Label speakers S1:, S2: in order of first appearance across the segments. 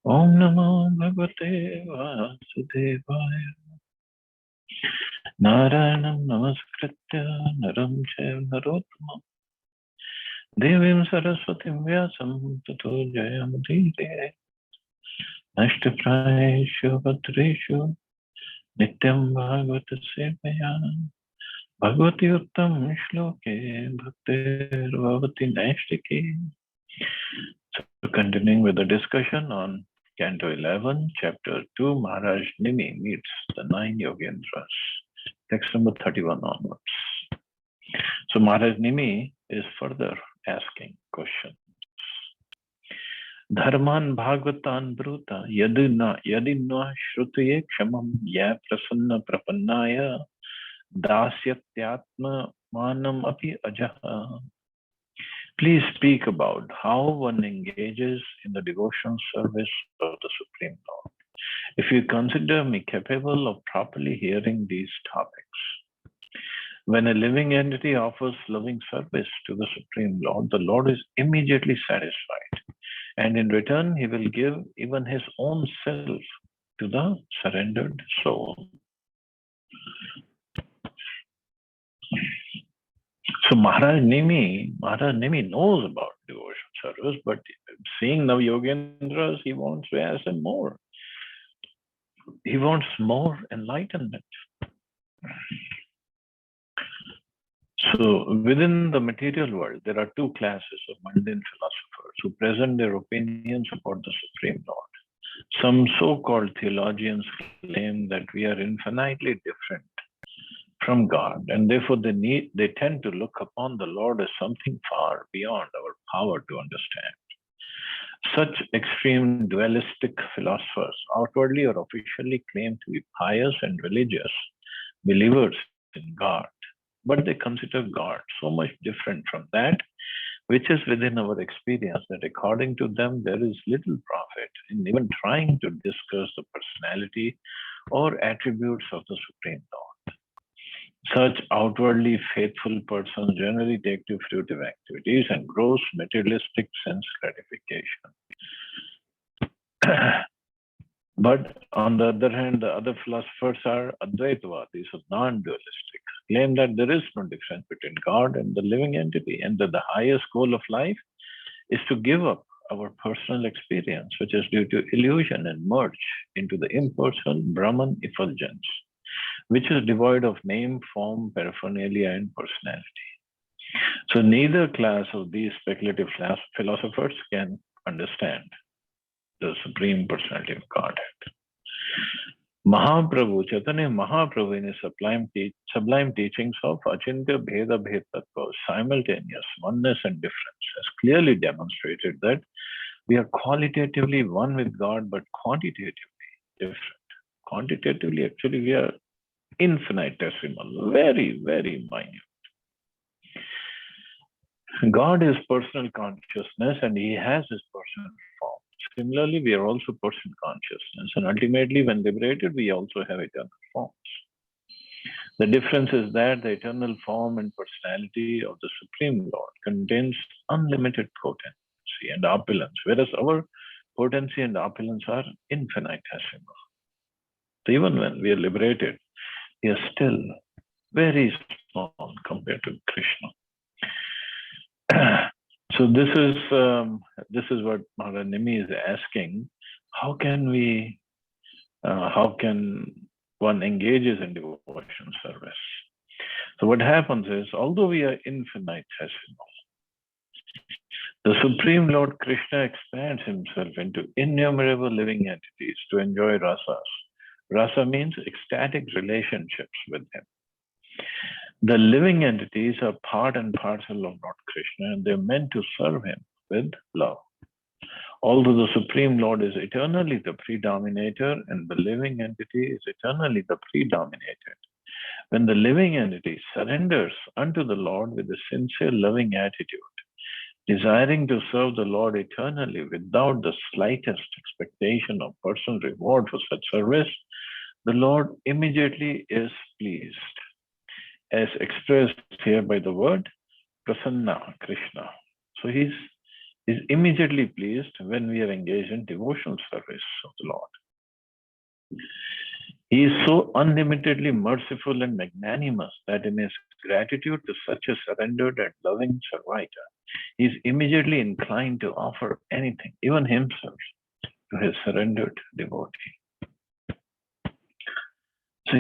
S1: Om Namo Bhagavate Vasudevaya. Narayanam Namaskritya Naram Chaiva Narottamam Devim Saraswatim Vyasam Tato Jayamudire Nashtaprayeshu Bhadreshu Nityam Bhagavata Sevaya Bhagavati Uttam Shloke Bhaktir Bhavati Naishtike. So continuing with the discussion on Canto 11, Chapter 2, Maharaj Nimi meets the 9 Yogendras. Text number 31 onwards. So Maharaj Nimi is further asking questions. Dharman Bhagavatan Bruta Yadina Shrutuye Kshamam Ya Prasanna Prapannaya Dasyatyatma Manam Api Ajaha. Please speak about how one engages in the devotional service of the Supreme Lord. If you consider me capable of properly hearing these topics, when a living entity offers loving service to the Supreme Lord, the Lord is immediately satisfied. And in return, he will give even his own self to the surrendered soul. So Maharaj Nimi knows about devotion service, but seeing now Yogendras, he wants to ask them more. He wants more enlightenment. So within the material world, there are two classes of mundane philosophers who present their opinions about the Supreme Lord. Some so-called theologians claim that we are infinitely different from God, and therefore they tend to look upon the Lord as something far beyond our power to understand. Such extreme dualistic philosophers outwardly or officially claim to be pious and religious believers in God, but they consider God so much different from that which is within our experience that according to them there is little profit in even trying to discuss the personality or attributes of the Supreme Lord. Such outwardly faithful persons generally take to fruitive activities and gross materialistic sense gratification. But on the other hand, the other philosophers are Advaitavadis, so non-dualistic, claim that there is no difference between God and the living entity, and that the highest goal of life is to give up our personal experience, which is due to illusion, and merge into the impersonal Brahman effulgence, which is devoid of name, form, paraphernalia, and personality. So neither class of these speculative philosophers can understand the Supreme Personality of Godhead. Mahaprabhu, Chaitanya Mahaprabhu, in his sublime teachings of Achintya Bheda Bhed Tattva, simultaneous oneness and difference, has clearly demonstrated that we are qualitatively one with God, but quantitatively different. Quantitatively, actually, we are infinitesimal, very, very minute. God is personal consciousness and he has his personal form. Similarly, we are also personal consciousness, and ultimately, when liberated, we also have eternal forms. The difference is that the eternal form and personality of the Supreme Lord contains unlimited potency and opulence, whereas our potency and opulence are infinitesimal. So even when we are liberated, we are still very small compared to Krishna. So this is what Maharaj Nimi is asking. How can one engages in devotion service? So what happens is, although we are infinitesimal, the Supreme Lord Krishna expands himself into innumerable living entities to enjoy rasas. Rasa means ecstatic relationships with him. The living entities are part and parcel of Lord Krishna, and they're meant to serve him with love. Although the Supreme Lord is eternally the predominator and the living entity is eternally the predominated, when the living entity surrenders unto the Lord with a sincere loving attitude, desiring to serve the Lord eternally without the slightest expectation of personal reward for such service, the Lord immediately is pleased, as expressed here by the word Prasanna Krishna. So he's is immediately pleased when we are engaged in devotional service of the Lord. He is so unlimitedly merciful and magnanimous that in his gratitude to such a surrendered and loving servitor, he is immediately inclined to offer anything, even himself, to his surrendered devotee. So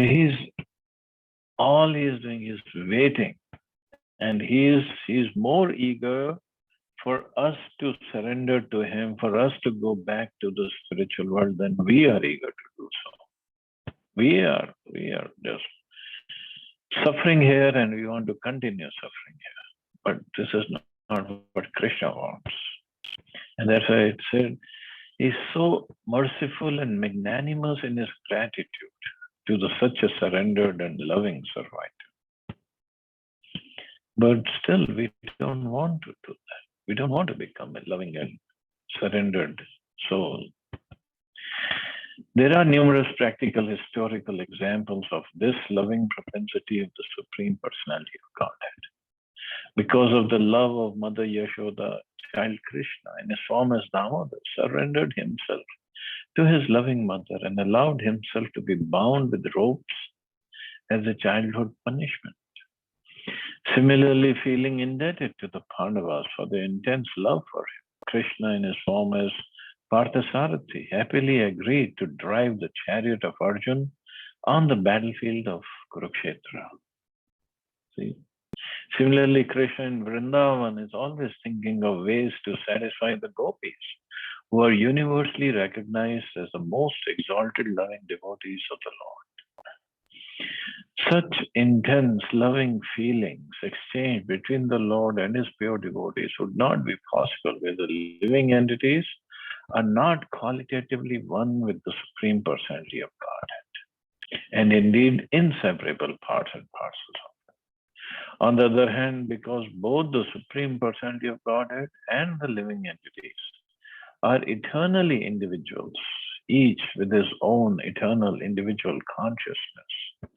S1: all he is doing is waiting, and he is more eager for us to surrender to him, for us to go back to the spiritual world than we are eager to do so. We are just suffering here, and we want to continue suffering here. But this is not what Krishna wants. And that's why it said, he's so merciful and magnanimous in his gratitude to such a surrendered and loving servitor. But still, we don't want to do that. We don't want to become a loving and surrendered soul. There are numerous practical historical examples of this loving propensity of the Supreme Personality of Godhead. Because of the love of Mother Yashoda, child Krishna, in his form as Damodar, surrendered himself to his loving mother and allowed himself to be bound with ropes as a childhood punishment. Similarly, feeling indebted to the Pandavas for their intense love for him, Krishna, in his form as Parthasarathi, happily agreed to drive the chariot of Arjuna on the battlefield of Kurukshetra. See? Similarly, Krishna in Vrindavan is always thinking of ways to satisfy the gopis, who are universally recognized as the most exalted loving devotees of the Lord. Such intense loving feelings exchanged between the Lord and his pure devotees would not be possible where the living entities are not qualitatively one with the Supreme Personality of Godhead, and indeed inseparable parts and parcels of it. On the other hand, because both the Supreme Personality of Godhead and the living entities are eternally individuals, each with his own eternal individual consciousness,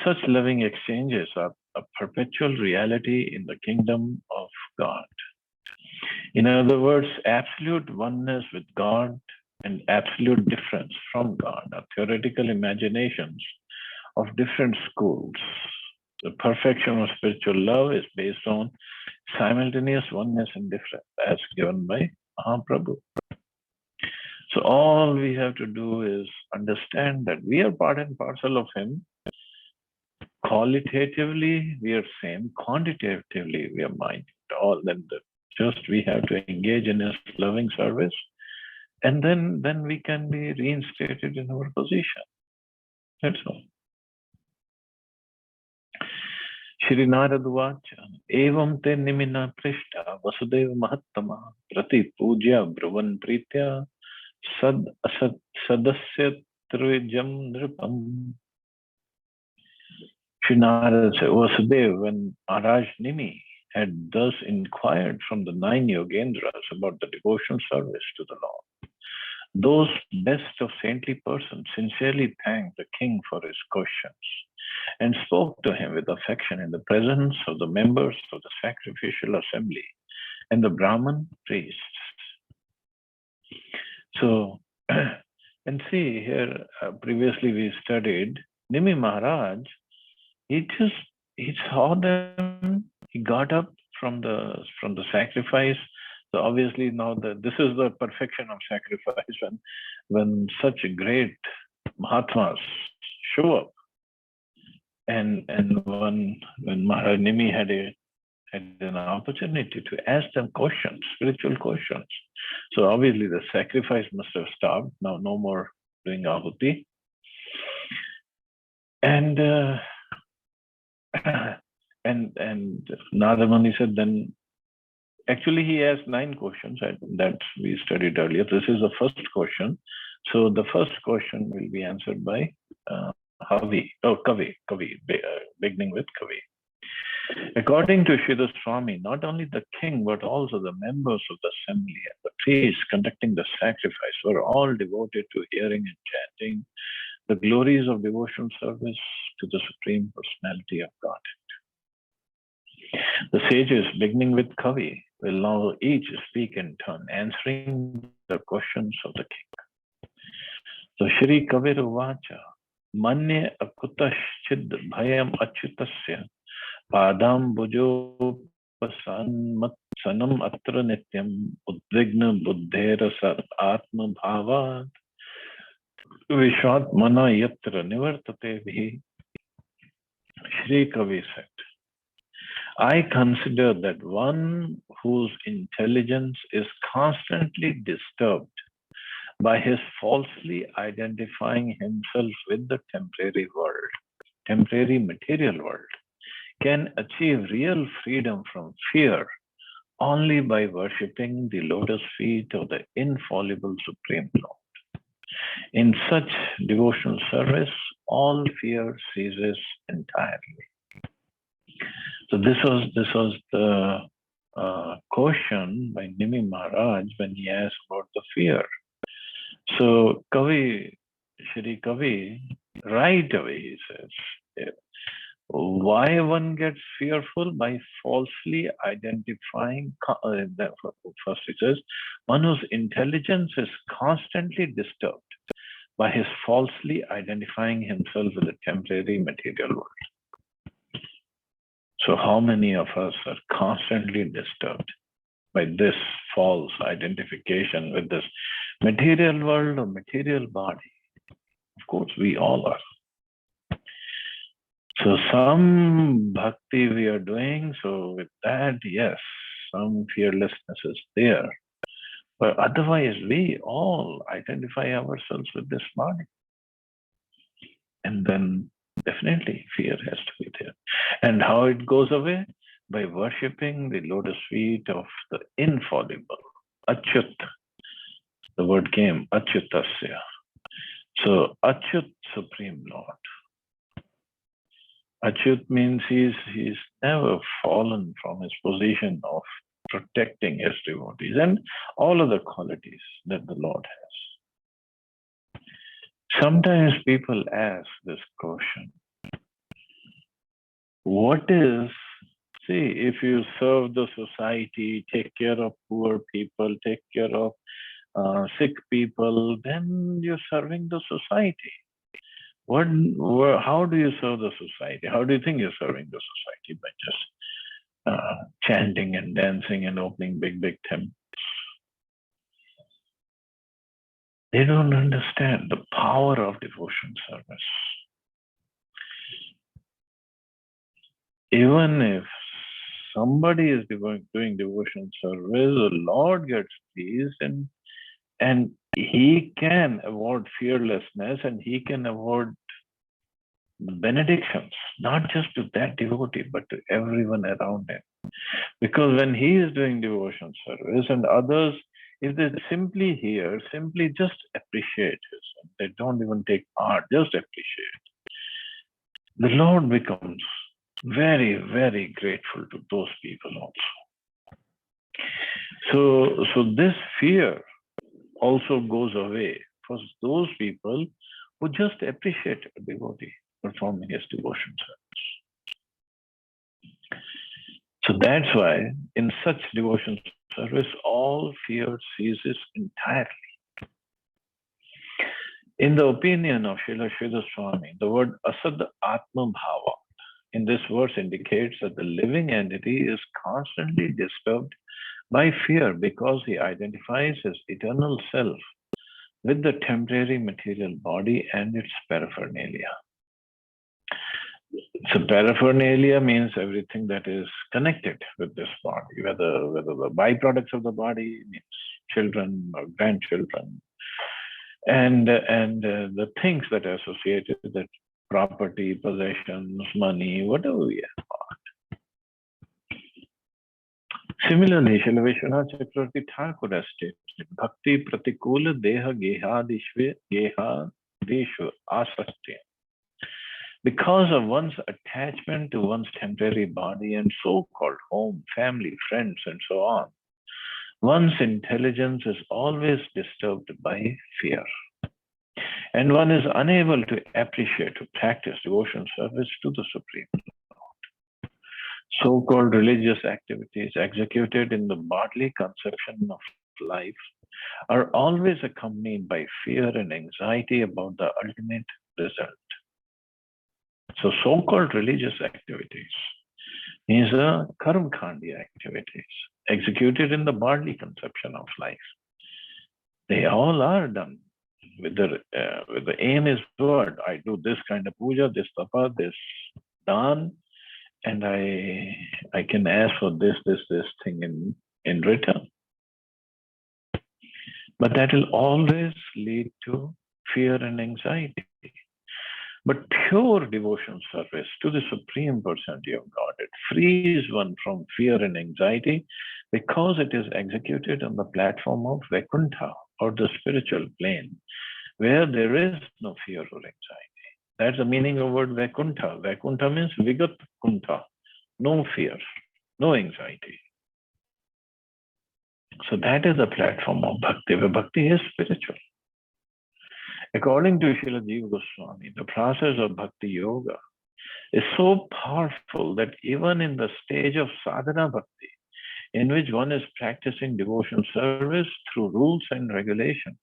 S1: such loving exchanges are a perpetual reality in the kingdom of God. In other words, absolute oneness with God and absolute difference from God are theoretical imaginations of different schools. The perfection of spiritual love is based on simultaneous oneness and difference, as given by Mahaprabhu. So all we have to do is understand that we are part and parcel of him. Qualitatively, we are same. Quantitatively, we are mind. All then just we have to engage in his loving service, and then we can be reinstated in our position. That's all. Shri Narad Vacha, Evam te nimina prishta Vasudeva Mahattama Prati Puja Brahvan Pritya Sad Asad Sadasya Trivijam Nripam. Shri Narad said, Vasudeva, when Maharaj Nimi had thus inquired from the 9 Yogendras about the devotional service to the Lord, those best of saintly persons sincerely thanked the king for his questions and spoke to him with affection in the presence of the members of the sacrificial assembly and the Brahman priests. So, and see here, previously we studied Nimi Maharaj. He saw them. He got up from the sacrifice. So obviously now this is the perfection of sacrifice when such great Mahatmas show up, and when Maharaj Nimi had an opportunity to ask them questions, spiritual questions. So obviously the sacrifice must have stopped. Now no more doing ahuti. And Nadamani said, then actually he asked 9 questions that we studied earlier. This is the first question. So the first question will be answered by Kavi, beginning with Kavi. According to Sridhar Swami, not only the king, but also the members of the assembly and the priests conducting the sacrifice were all devoted to hearing and chanting the glories of devotional service to the Supreme Personality of God. The sages, beginning with Kavi, will now each speak in turn, answering the questions of the king. So Shri Kavir Uvacha, Manye Akutaschid Bhayam Achyutasya Padam Bhujopasanmatsanam Atra Nityam Udvigna Buddhera Sat Atma Bhavat Vishatmana Yatra Nivartate Bhi. Shri Kavi said, I consider that one whose intelligence is constantly disturbed by his falsely identifying himself with the temporary world, temporary material world, can achieve real freedom from fear only by worshipping the lotus feet of the infallible Supreme Lord. In such devotional service, all fear ceases entirely. So this was the question by Nimi Maharaj when he asked about the fear. So Kavi, Shri Kavi, right away he says, why one gets fearful? By falsely identifying, first he says, one whose intelligence is constantly disturbed by his falsely identifying himself with the temporary material world. So how many of us are constantly disturbed by this false identification with this material world or material body? Of course, we all are. So some bhakti we are doing, so with that, yes, some fearlessness is there. But otherwise, we all identify ourselves with this body. And then definitely fear has to be there. And how it goes away? By worshipping the lotus feet of the infallible, Achyut. The word came, Achyutasya. So Achyut, Supreme Lord. Achyut means he's never fallen from his position of protecting his devotees and all other qualities that the Lord has. Sometimes people ask this question, what is, see, if you serve the society, take care of poor people, take care of sick people, then you're serving the society. How do you serve the society? How do you think you're serving the society? By just chanting and dancing and opening big temples. They don't understand the power of devotion service. Even if somebody is doing devotion service, the Lord gets pleased and he can award fearlessness and he can award benedictions, not just to that devotee, but to everyone around him. Because when he is doing devotion service and others, if they simply hear, simply just appreciate it, they don't even take part, just appreciate. The Lord becomes very, very grateful to those people also. So this fear also goes away for those people who just appreciate a devotee performing his devotion service. So that's why in such devotion service, all fear ceases entirely. In the opinion of Srila Sridhar Swami, the word Asad Atma Bhava in this verse indicates that the living entity is constantly disturbed by fear because he identifies his eternal self with the temporary material body and its paraphernalia. So paraphernalia means everything that is connected with this body, whether the byproducts of the body means children or grandchildren, and the things that are associated with that property, possessions, money, whatever we have. Similarly, Srila Vishwanath Chakravarti Thakur has stated, Bhakti pratikula deha gehadishva asastya. Because of one's attachment to one's temporary body and so-called home, family, friends, and so on, one's intelligence is always disturbed by fear. And one is unable to appreciate, to practice devotion service to the Supreme Lord. So-called religious activities executed in the bodily conception of life are always accompanied by fear and anxiety about the ultimate result. So so-called religious activities is a karmakandi activities executed in the bodily conception of life. They all are done with the aim is what? I do this kind of puja, this tapa, this dan, and I can ask for this thing in return. But that will always lead to fear and anxiety. But pure devotion service to the Supreme Personality of God, it frees one from fear and anxiety because it is executed on the platform of Vaikuntha or the spiritual plane, where there is no fear or anxiety. That's the meaning of word Vaikuntha. Vaikuntha means Vigat Kuntha, no fear, no anxiety. So that is the platform of bhakti, where bhakti is spiritual. According to Srila Jiva Goswami, the process of bhakti yoga is so powerful that even in the stage of sadhana bhakti, in which one is practicing devotion service through rules and regulations,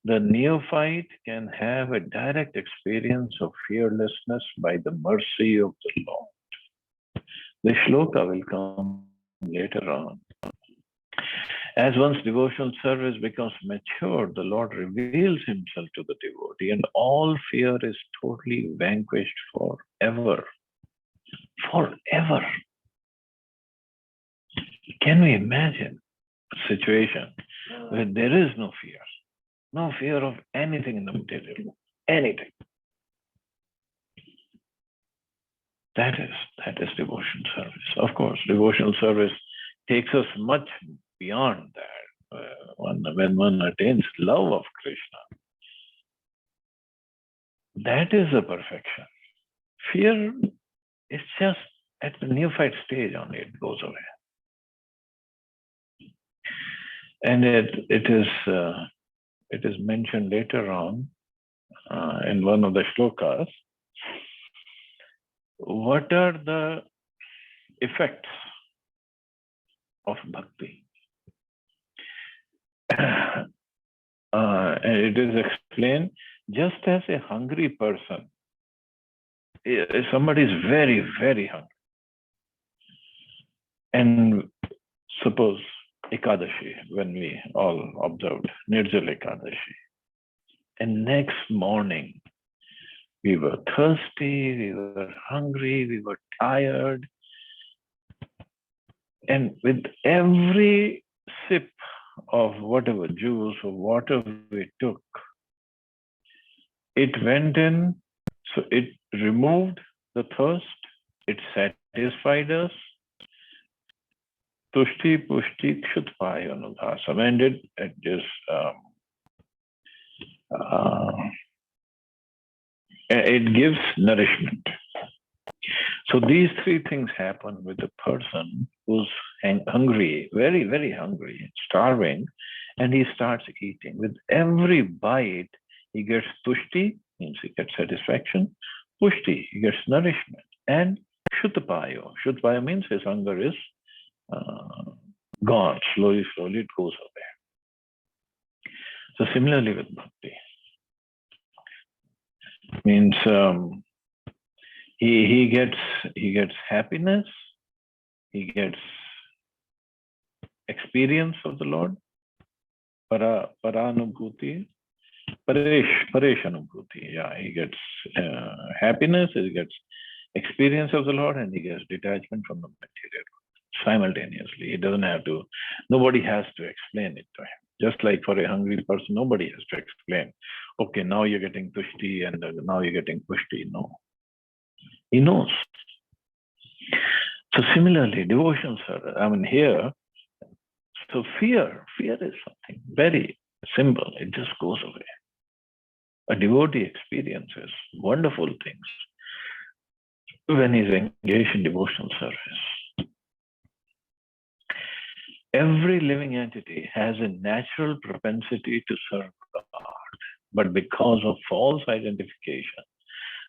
S1: the neophyte can have a direct experience of fearlessness by the mercy of the Lord. The shloka will come later on. As one's devotional service becomes mature, the Lord reveals himself to the devotee and all fear is totally vanquished forever. Forever. Can we imagine a situation where there is no fear? No fear of anything in the material world. Anything. That is devotion service. Of course, devotional service takes us much beyond that. When one attains love of Krishna, that is the perfection. Fear is just at the neophyte stage only, it goes away. And it is mentioned later on in one of the shlokas. What are the effects of bhakti? And it is explained, just as a hungry person, if somebody is very, very hungry, and suppose Ekadashi, when we all observed Nirjala Ekadashi, and next morning we were thirsty, we were hungry, we were tired, and with every sip of whatever juice or water we took, it went in, so it removed the thirst, it satisfied us. Tushti pushti kshutpayanudhasam, and it just it gives nourishment. So these three things happen with a person who's hungry, very, very hungry, starving, and he starts eating. With every bite, he gets tushti, means he gets satisfaction, pushti, he gets nourishment, and kshutpayo. Kshutpayo means his hunger is gone. Slowly, slowly it goes away. So similarly with bhakti, means he gets happiness, he gets experience of the Lord, paranubhuti, paresh anubhuti. Yeah, he gets happiness, he gets experience of the Lord, and he gets detachment from the material simultaneously. He doesn't have to, nobody has to explain it to him. Just like for a hungry person, nobody has to explain, okay, now you're getting tushti and now you're getting pushti. No. He knows. So similarly, devotion service, here, so fear is something very simple. It just goes away. A devotee experiences wonderful things when he's engaged in devotional service. Every living entity has a natural propensity to serve God, but because of false identification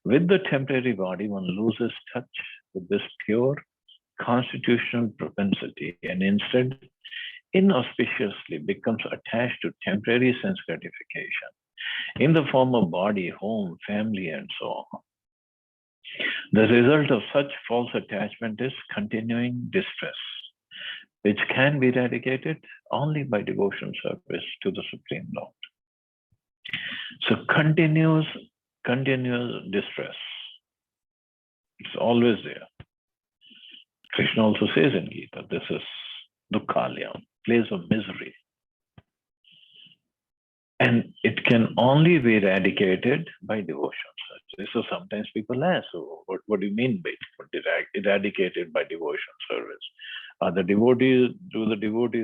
S1: with the temporary body, one loses touch with this pure constitutional propensity and instead inauspiciously becomes attached to temporary sense gratification in the form of body, home, family, and so on. The result of such false attachment is continuing distress, which can be eradicated only by devotion service to the Supreme Lord. So continuous distress. It's always there. Krishna also says in Gita, this is dukkhalayam, place of misery. And it can only be eradicated by devotion. So sometimes people ask, so what do you mean by eradicated by devotion service? The devotees,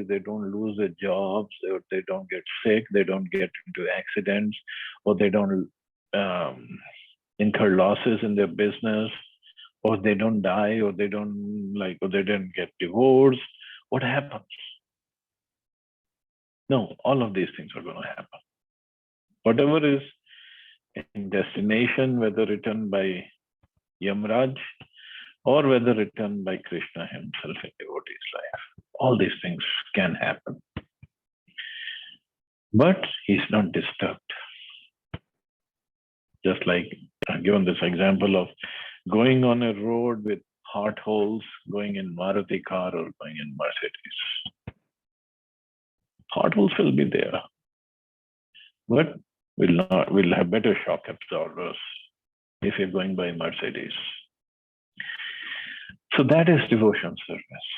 S1: they don't lose their jobs, they don't get sick, they don't get into accidents, or they don't incur losses in their business, or they don't die, or they didn't get divorced. What happens? No, all of these things are going to happen. Whatever is in destination, whether written by Yamraj or whether written by Krishna himself in devotee's life, all these things can happen. But he's not disturbed. Just like I've given this example of going on a road with potholes, going in Maruti car or going in Mercedes. Potholes will be there, but we'll have better shock absorbers if you're going by Mercedes. So that is devotion service.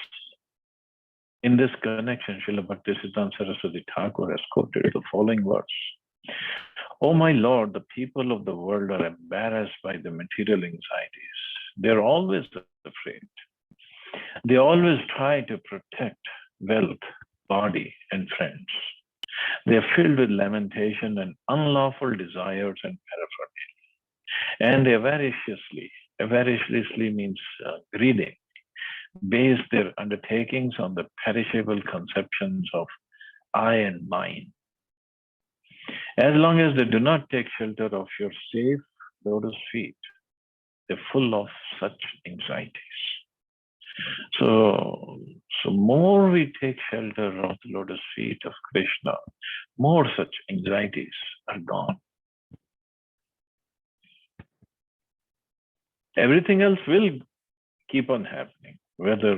S1: In this connection, Srila Bhaktisiddhanta Saraswati Thakur has quoted the following verse. Oh my Lord, the people of the world are embarrassed by the material anxieties. They're always afraid. They always try to protect wealth, body, and friends. They are filled with lamentation and unlawful desires and paraphernalia. And they avariciously means greedy, base their undertakings on the perishable conceptions of I and mine. As long as they do not take shelter of your safe lotus feet, they're full of such anxieties. So more we take shelter of the lotus feet of Krishna, more such anxieties are gone. Everything else will keep on happening, whether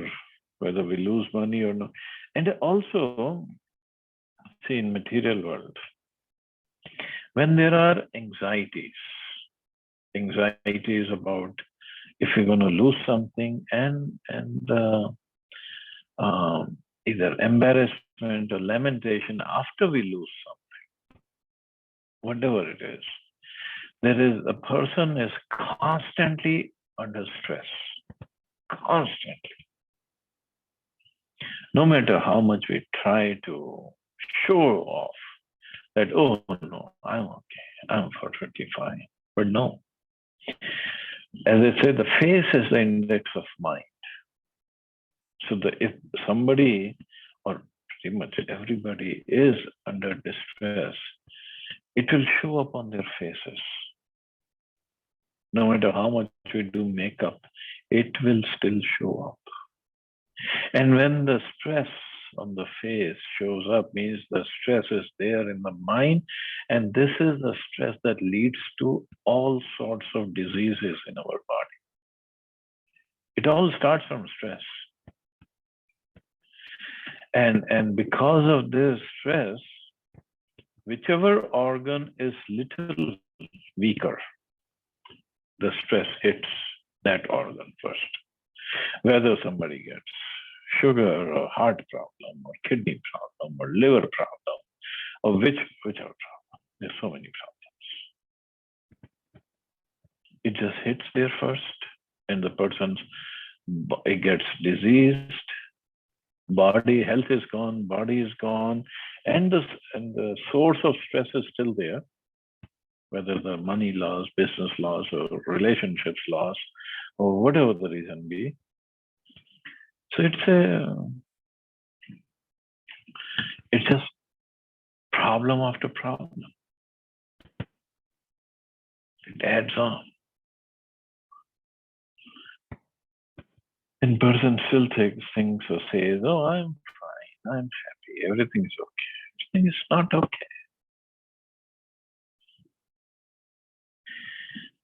S1: we lose money or not. And also, see, in material world, when there are anxieties about if you're going to lose something and either embarrassment or lamentation after we lose something, whatever it is, a person is constantly under stress, constantly. No matter how much we try to show off that, oh no, I'm okay, I'm perfectly fine. But no. As I say, the face is the index of mind. So if somebody, or pretty much everybody, is under distress, it will show up on their faces. No matter how much we do makeup, it will still show up. And when the stress on the face shows up, means the stress is there in the mind, and this is the stress that leads to all sorts of diseases in our body. It all starts from stress. And because of this stress, whichever organ is little weaker, the stress hits that organ first. Whether somebody gets sugar or heart problem or kidney problem or liver problem or whichever problem. There's so many problems. It just hits there first, and the person's it gets diseased. Body health is gone, body is gone, and the source of stress is still there, whether the money loss, business loss, or relationships loss, or whatever the reason be. So it's just problem after problem. It adds on. And person still thinks or says, "Oh, I'm fine, I'm happy, everything is okay." It's not okay.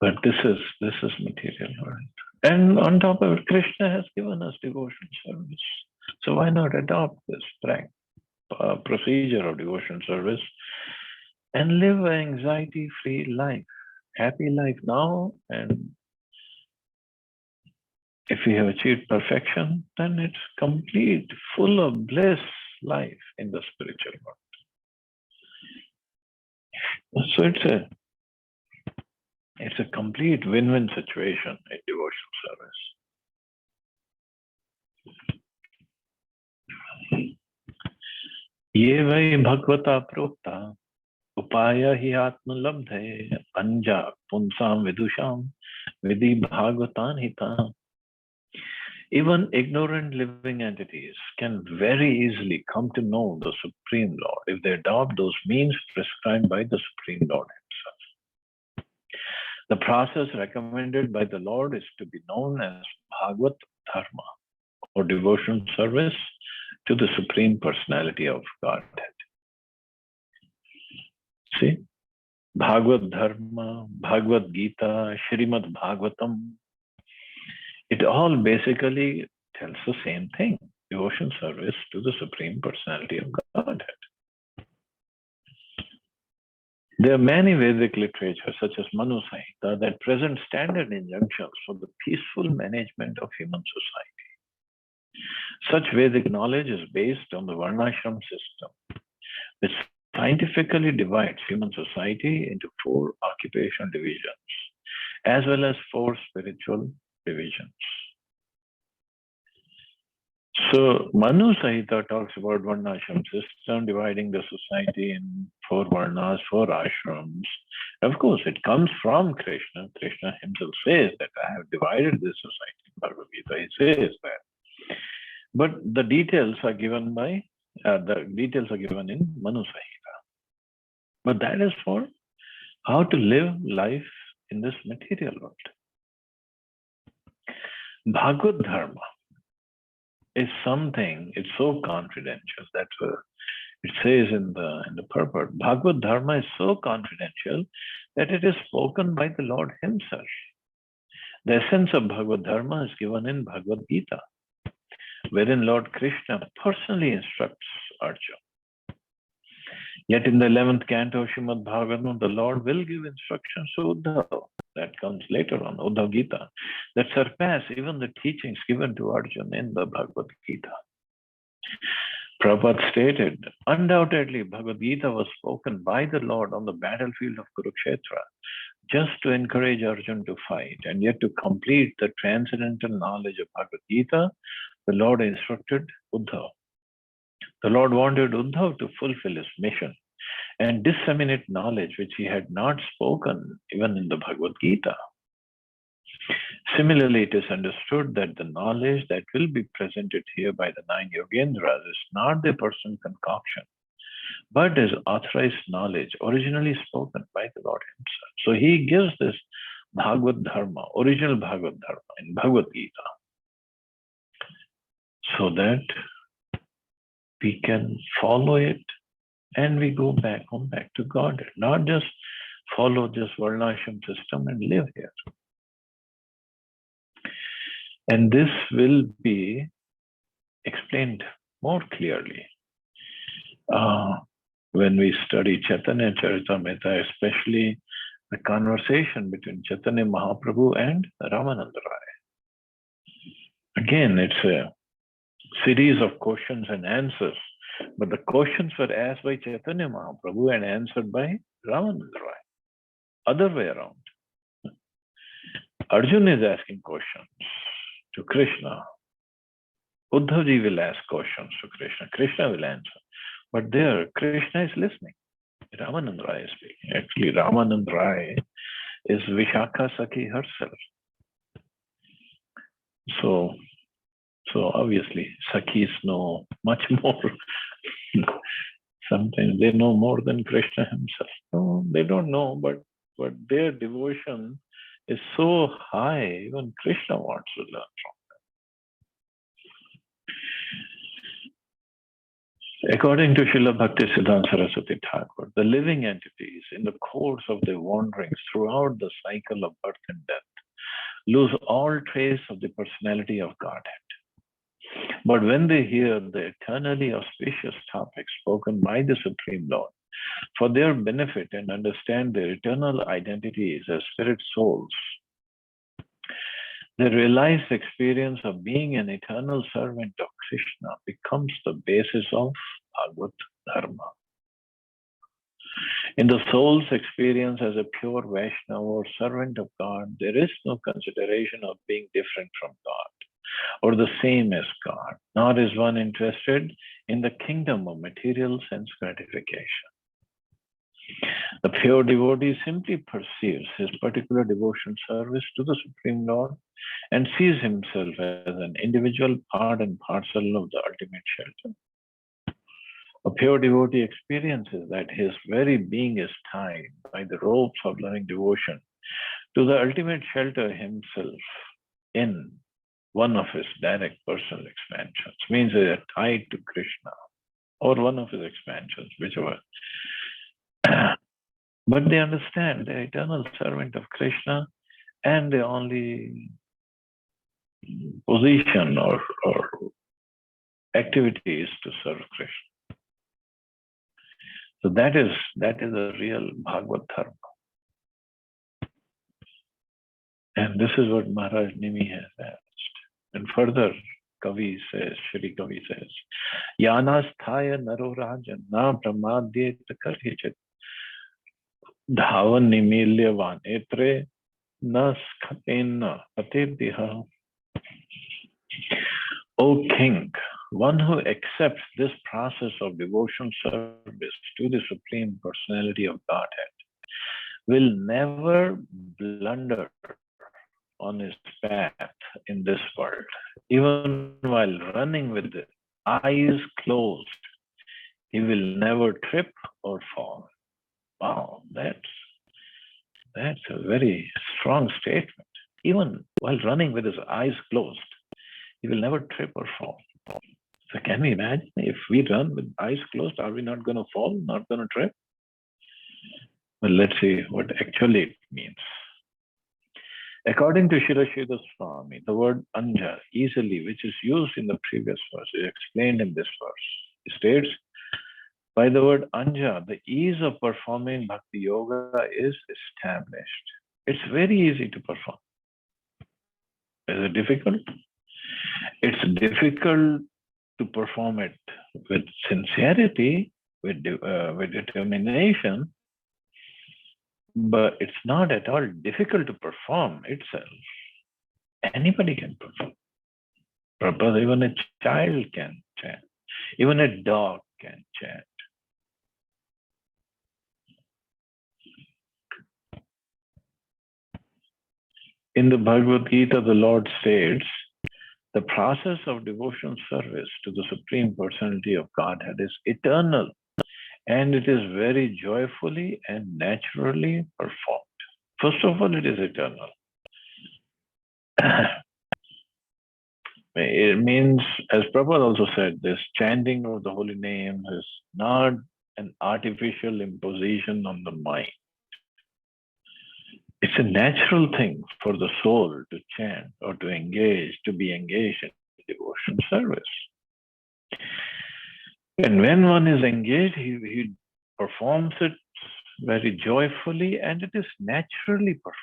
S1: But this is material world. And on top of it, Krishna has given us devotion service. So why not adopt this procedure of devotion service and live an anxiety-free life, happy life now? And if we have achieved perfection, then it's complete, full of bliss life in the spiritual world. So it's a complete win-win situation in devotional service. ये वै भगवता प्रोक्ता उपाय हि आत्मलब्धे पंजा पुंसाम विदुषाम विधि भागवतान हिता. Even ignorant living entities can very easily come to know the Supreme Lord if they adopt those means prescribed by the Supreme Lord himself. The process recommended by the Lord is to be known as Bhagavad Dharma, or devotional service to the Supreme Personality of Godhead. See, Bhagavad Dharma, Bhagavad Gita, Srimad Bhagavatam, it all basically tells the same thing: devotion service to the Supreme Personality of Godhead. There are many Vedic literature, such as Manu Samhita, that present standard injunctions for the peaceful management of human society. Such Vedic knowledge is based on the Varnashram system, which scientifically divides human society into 4 occupational divisions, as well as 4 spiritual divisions. So Manu Samhita talks about Varnashram system, dividing the society in 4 varnas, 4 ashrams. Of course, it comes from Krishna. Krishna himself says that I have divided this society in Bhagavad Gita. He says that. But the details are given in Manu Samhita. But that is for how to live life in this material world. Bhagavad Dharma is something, it's so confidential. That's what it says in the purport. Bhagavad Dharma is so confidential that it is spoken by the Lord himself. The essence of Bhagavad Dharma is given in Bhagavad Gita, wherein Lord Krishna personally instructs Arjuna. Yet in the 11th canto of Srimad Bhagavatam, the Lord will give instructions to Uddhav. That comes later on, Uddhav Gita, that surpass even the teachings given to Arjuna in the Bhagavad Gita. Prabhupada stated, undoubtedly Bhagavad Gita was spoken by the Lord on the battlefield of Kurukshetra, just to encourage Arjuna to fight, and yet to complete the transcendental knowledge of Bhagavad Gita, the Lord instructed Uddhav. The Lord wanted Uddhav to fulfill his mission and disseminate knowledge which he had not spoken even in the Bhagavad Gita. Similarly, it is understood that the knowledge that will be presented here by the 9 Yogendras is not their personal concoction, but is authorized knowledge originally spoken by the Lord himself. So he gives this Bhagavad Dharma, original Bhagavad Dharma in Bhagavad Gita, so that we can follow it and we go back home, back to God, not just follow this Varnashram system and live here. And this will be explained more clearly when we study Chaitanya Charitamrita, especially the conversation between Chaitanya Mahaprabhu and Ramananda Rai. Again, it's a series of questions and answers, but the questions were asked by Chaitanya Mahaprabhu and answered by Ramananda Rai. Other way around. Arjuna is asking questions to Krishna. Uddhavji will ask questions to Krishna. Krishna will answer. But there, Krishna is listening. Ramananda Rai is speaking. Actually, Ramananda Rai is Vishakha Sakhi herself. So obviously, Sakhis know much more. Sometimes they know more than Krishna himself. No, they don't know, but their devotion is so high, even Krishna wants to learn from them. According to Srila Bhakti Siddhanta Saraswati Thakur, the living entities in the course of their wanderings throughout the cycle of birth and death lose all trace of the personality of Godhead. But when they hear the eternally auspicious topics spoken by the Supreme Lord for their benefit and understand their eternal identities as spirit souls, the realized experience of being an eternal servant of Krishna becomes the basis of Bhagavad Dharma. In the soul's experience as a pure Vaishnava or servant of God, there is no consideration of being different from God or the same as God, nor is one interested in the kingdom of material sense gratification. The pure devotee simply perceives his particular devotion service to the Supreme Lord and sees himself as an individual part and parcel of the ultimate shelter. A pure devotee experiences that his very being is tied by the ropes of loving devotion to the ultimate shelter himself in one of his direct personal expansions. Means they are tied to Krishna or one of his expansions, whichever. But they understand the eternal servant of Krishna and the only position or activity is to serve Krishna. So that is a real Bhagavad Dharma. And this is what Maharaj Nimi has asked. And further, Kavi says, Shri Kavi says, Yanasthaya naro rajan na pramadye takarhichet dhavan nimilya vanetre na skhatena atibdiha. O King, one who accepts this process of devotion service to the Supreme Personality of Godhead will never blunder on his path in this world, even while running with the eyes closed. He will never trip or fall. Wow, that's a very strong statement. Even while running with his eyes closed, he will never trip or fall. So can we imagine if we run with eyes closed, are we not going to fall, not going to trip? Well, let's see what actually it means. According to Shirashida Swami, the word anja, easily, which is used in the previous verse, is explained in this verse. It states, by the word anja, the ease of performing bhakti yoga is established. It's very easy to perform. Is it difficult? It's difficult to perform it with sincerity, with determination, but it's not at all difficult to perform itself. Anybody can perform. Prabhupada, even a child can chant. Even a dog can chant. In the Bhagavad Gita, the Lord states, the process of devotion service to the Supreme Personality of Godhead is eternal, and it is very joyfully and naturally performed. First of all, it is eternal. It means, as Prabhupada also said, this chanting of the holy names is not an artificial imposition on the mind. It's a natural thing for the soul to chant or to be engaged in devotion service. And when one is engaged, he performs it very joyfully, and it is naturally performed.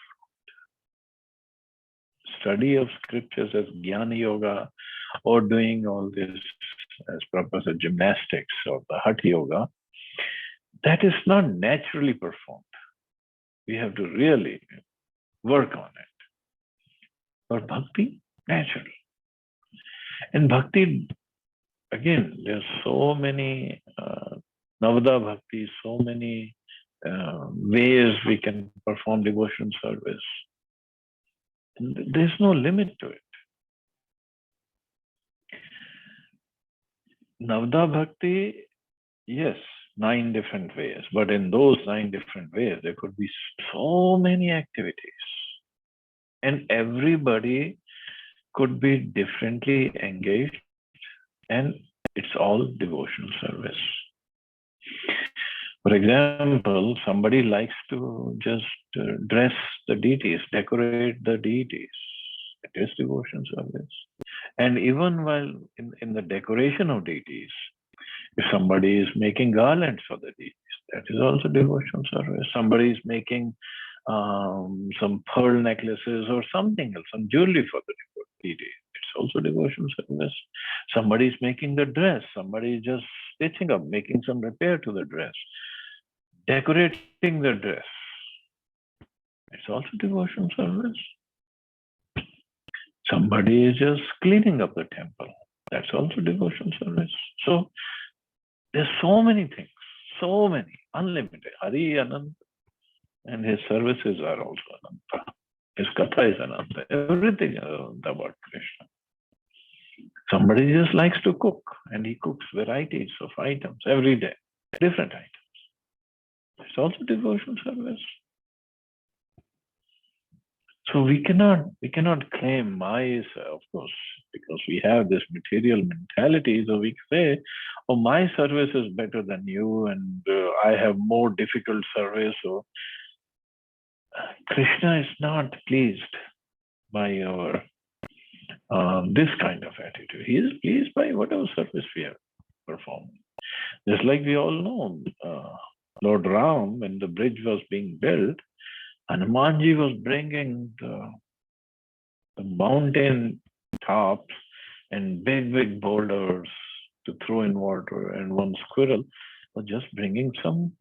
S1: Study of scriptures as Jnana Yoga or doing all this as Prabhupada gymnastics or the Hatha Yoga, that is not naturally performed. We have to really work on it. But bhakti, naturally. And bhakti, again, there's so many Navada bhakti, so many ways we can perform devotion service. There's no limit to it. Navada bhakti, yes, 9 different ways. But in those 9 different ways, there could be so many activities. And everybody could be differently engaged and It's all devotional service. For example, somebody likes to just dress the deities, decorate the deities. It is devotional service. And even while in the decoration of deities, if somebody is making garlands for the deities, that is also devotional service. Somebody is making some pearl necklaces or something else, some jewelry for the deity. It's also devotional service. Somebody is making the dress. Somebody is just stitching up, making some repair to the dress, decorating the dress. It's also devotional service. Somebody is just cleaning up the temple. That's also devotional service. So there's so many things, so many, unlimited. Hari Ananta, and his services are also Ananta. His katha is Ananta. Everything is Ananta about Krishna. Somebody just likes to cook, and he cooks varieties of items every day, different items. It's also devotional service. So we cannot claim of course, because we have this material mentality. So we say, "Oh, my service is better than you, and I have more difficult service." So Krishna is not pleased by our this kind of attitude. He is pleased by whatever service we have performed. Just like we all know, Lord Ram, when the bridge was being built, Hanumanji was bringing the mountain tops and big boulders to throw in water, and one squirrel was just bringing some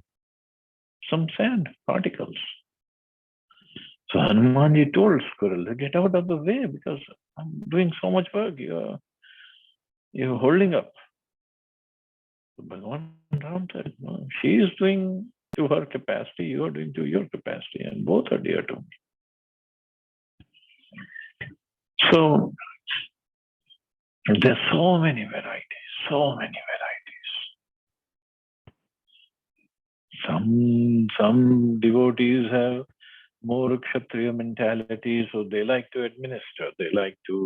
S1: sand particles. So Hanumanji told squirrel to get out of the way because I'm doing so much work. You're holding up. So Bhagavan Ram said, "No, she is doing to her capacity, you are doing to your capacity, and both are dear to me." So there's so many varieties, so many varieties. Some devotees have more Kshatriya mentality, so they like to administer, they like to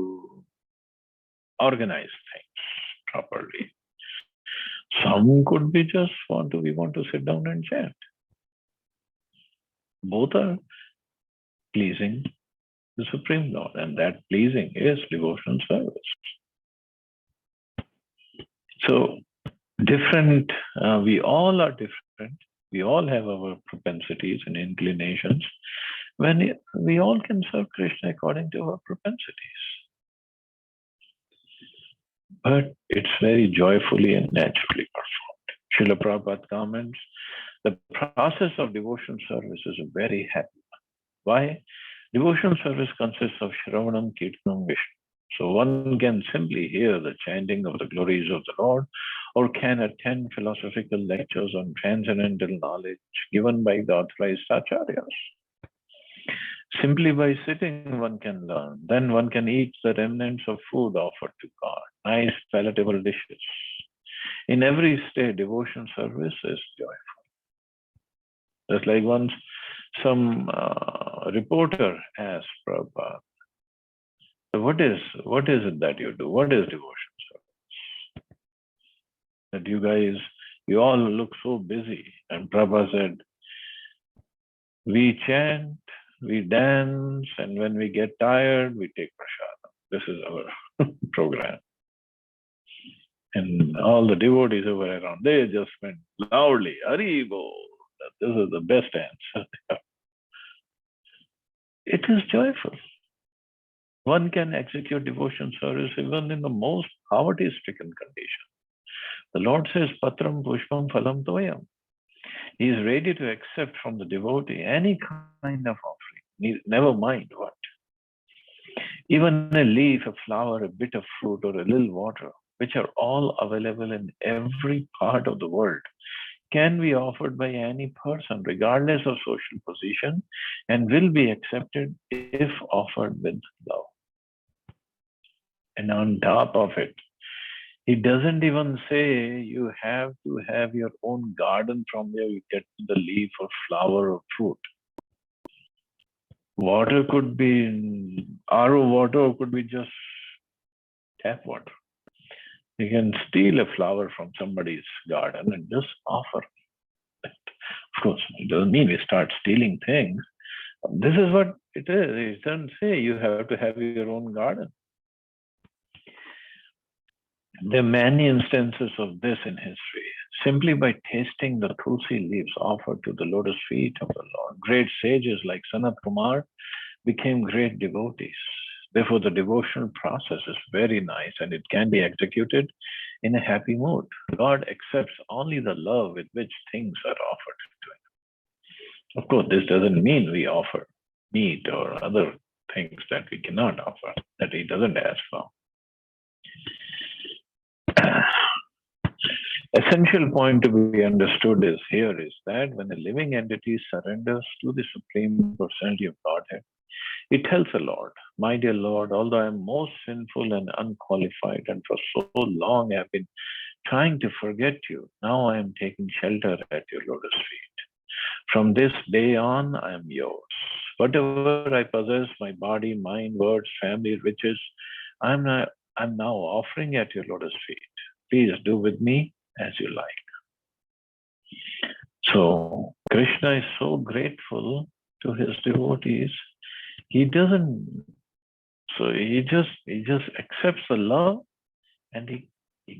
S1: organize things properly. Some could be just we want to sit down and chant. Both are pleasing the Supreme Lord, and that pleasing is devotional service. So different, we all are different. We all have our propensities and inclinations. When we all can serve Krishna according to our propensities. But it's very joyfully and naturally performed. Srila Prabhupada comments, the process of devotional service is a very happy one. Why? Devotional service consists of Shravanam, Kirtanam, Vishnu. So one can simply hear the chanting of the glories of the Lord, or can attend philosophical lectures on transcendental knowledge given by the authorized acharyas. Simply by sitting, one can learn. Then one can eat the remnants of food offered to God, nice, palatable dishes. In every state, devotional service is joyful. Just like once some reporter asked Prabhupada, what is it that you do? What is devotional service? That you all look so busy. And Prabhupada said, we chant, we dance, and when we get tired, we take prasadam. This is our program. And all the devotees who were around, they just went loudly, Hari Bol. This is the best answer. It is joyful. One can execute devotion service even in the most poverty-stricken condition. The Lord says, Patram Pushpam Phalam Toyam. He is ready to accept from the devotee any kind of offering, never mind what. Even a leaf, a flower, a bit of fruit, or a little water, which are all available in every part of the world, can be offered by any person, regardless of social position, and will be accepted if offered with love. And on top of it, he doesn't even say you have to have your own garden from where you get the leaf or flower or fruit. Water could be RO water, or could be just tap water. You can steal a flower from somebody's garden and just offer it. Of course, it doesn't mean we start stealing things. This is what it is. It doesn't say you have to have your own garden. There are many instances of this in history. Simply by tasting the tulsi leaves offered to the lotus feet of the Lord, great sages like Sanat Kumar became great devotees. Therefore, the devotional process is very nice and it can be executed in a happy mood. God accepts only the love with which things are offered to Him. Of course, this doesn't mean we offer meat or other things that we cannot offer, that He doesn't ask for. Essential point to be understood is here is that when a living entity surrenders to the Supreme Personality of Godhead, it tells the Lord, my dear Lord, although I am most sinful and unqualified and for so long have been trying to forget you, now I am taking shelter at your lotus feet. From this day on, I am yours. Whatever I possess, my body, mind, words, family, riches, I'm now offering at your lotus feet. Please do with me as you like. So Krishna is so grateful to his devotees. He doesn't. So he just accepts the love, and he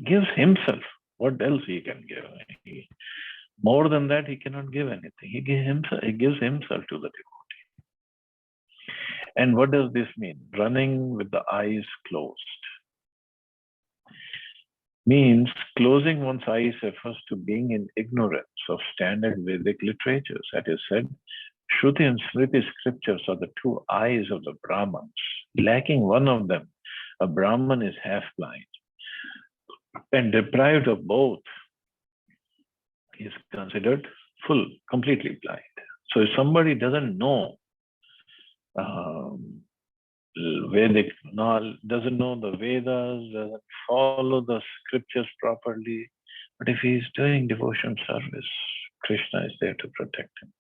S1: gives himself. What else he can give? More than that, he cannot give anything. He gives himself to the devotee. And what does this mean? Running with the eyes closed means closing one's eyes refers to being in ignorance of standard Vedic literatures. That is said, Shruti and Smriti scriptures are the two eyes of the Brahmans. Lacking one of them, a Brahman is half blind. And deprived of both, he is considered completely blind. So if somebody doesn't know Vedic, doesn't know the Vedas, doesn't follow the scriptures properly, but if he is doing devotion service, Krishna is there to protect him.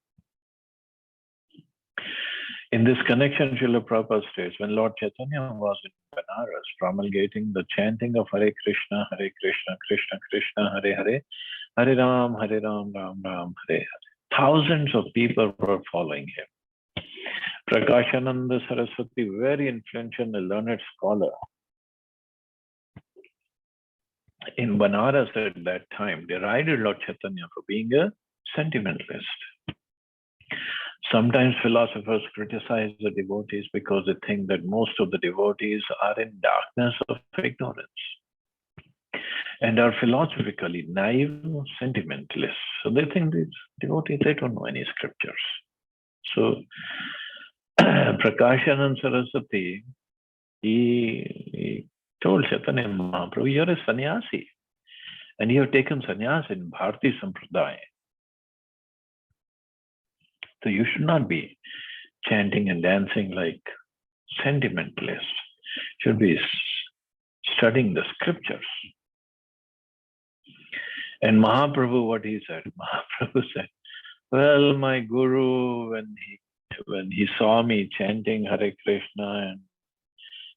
S1: In this connection, Srila Prabhupada states, when Lord Chaitanya was in Banaras promulgating the chanting of Hare Krishna, Krishna Krishna, Hare Hare, Hare Ram, Ram Ram, Hare Hare, thousands of people were following him. Prakashananda Saraswati, very influential and learned scholar in Banaras at that time, derided Lord Chaitanya for being a sentimentalist. Sometimes philosophers criticize the devotees because they think that most of the devotees are in darkness of ignorance and are philosophically naive sentimentalists. So they think these devotees, they don't know any scriptures. So Prakashananda Saraswati, he told Chaitanya Mahaprabhu, you're a sannyasi and you have taken sannyas in Bharti Sampradaya. So you should not be chanting and dancing like sentimentalists. You should be studying the scriptures. And Mahaprabhu, what he said? Mahaprabhu said, well, my guru, when he saw me chanting Hare Krishna, and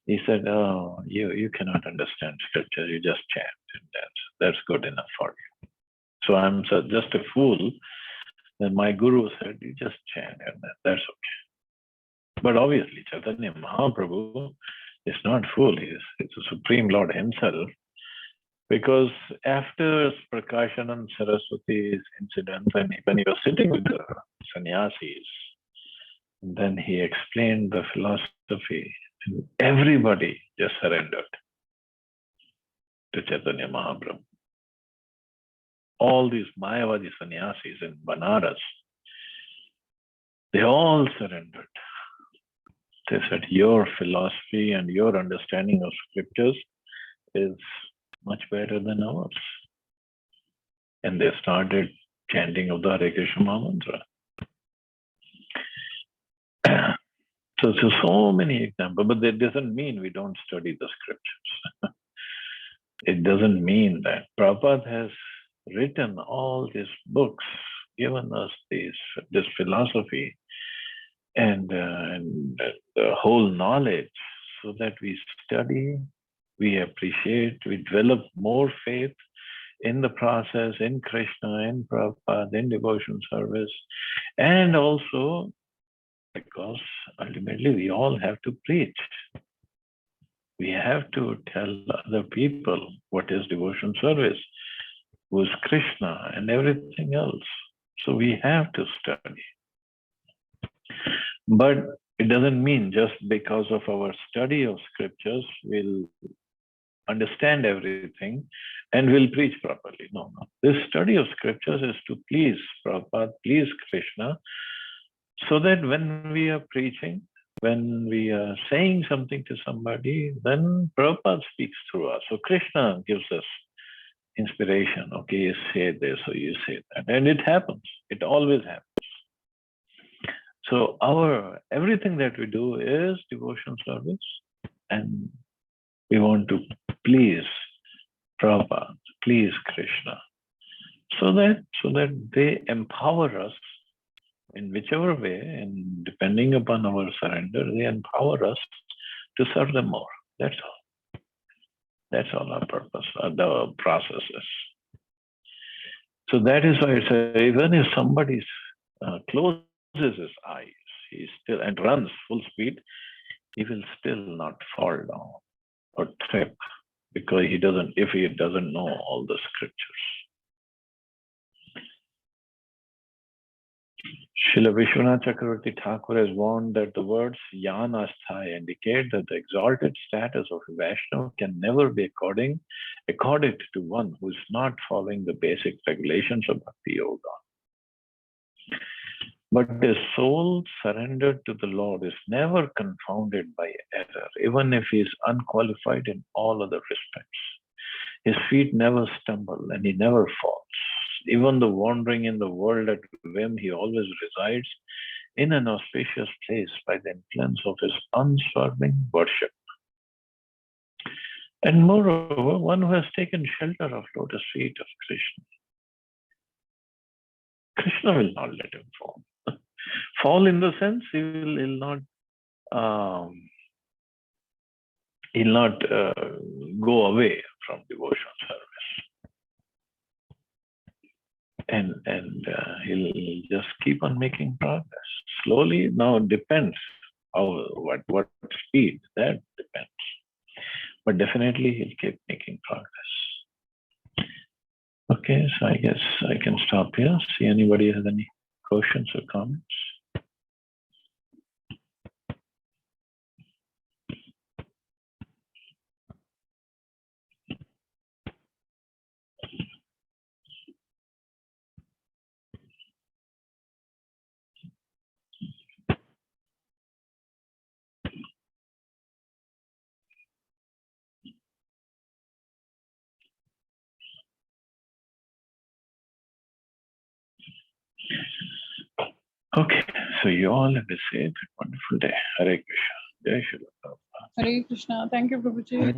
S1: he said, oh, you cannot understand scripture, you just chant, and that's good enough for you. So I'm just a fool. Then my guru said, you just chant, and that's okay. But obviously, Chaitanya Mahaprabhu is not fool. It's the Supreme Lord himself. Because after Prakashananda Saraswati's incident, when he was sitting with the sannyasis, then he explained the philosophy, and everybody just surrendered to Chaitanya Mahaprabhu. All these Mayavadi sannyasis in Banaras, they all surrendered. They said, your philosophy and your understanding of scriptures is much better than ours. And they started chanting of the Hare Krishna mantra. So many examples, but that doesn't mean we don't study the scriptures. It doesn't mean that. Prabhupada has written all these books, given us this philosophy and the whole knowledge, so that we study, We appreciate, we develop more faith in the process, in Krishna, in Prabhupada, in devotion service, and also because ultimately we all have to preach. We have to tell other people what is devotion service, who is Krishna, and everything else. So we have to study. But it doesn't mean just because of our study of scriptures, we'll understand everything and will preach properly. No. This study of scriptures is to please Prabhupada, please Krishna, so that when we are preaching, when we are saying something to somebody, then Prabhupada speaks through us. So Krishna gives us inspiration. Okay, you say this or you say that. And it happens. It always happens. So everything that we do is devotion service, and we want to please Prabhupada, please Krishna, so that they empower us in whichever way, and depending upon our surrender, they empower us to serve them more. That's all. That's all our purpose, the process is. So that is why I say, even if somebody closes his eyes, he still and runs full speed, he will still not fall down or trip, because if he doesn't know all the scriptures. Srila Vishwanath Chakravarti Thakur has warned that the words Yan Asthaya indicate that the exalted status of a Vaishnava can never be accorded to one who is not following the basic regulations of Bhakti Yoga. But the soul surrendered to the Lord is never confounded by error, even if he is unqualified in all other respects. His feet never stumble and he never falls. Even the wandering in the world at whim, he always resides in an auspicious place by the influence of his unswerving worship. And moreover, one who has taken shelter of lotus feet of Krishna, Krishna will not let him fall. Fall in the sense he'll not go away from devotion service. And he'll just keep on making progress. Slowly, now it depends what speed, that depends. But definitely he'll keep making progress. Okay, so I guess I can stop here. See anybody has any questions or comments? Okay, so you all have a safe and wonderful day. Hare Krishna. Jai Shri Prabhupada.
S2: Hare Krishna. Thank you, Prabhuji.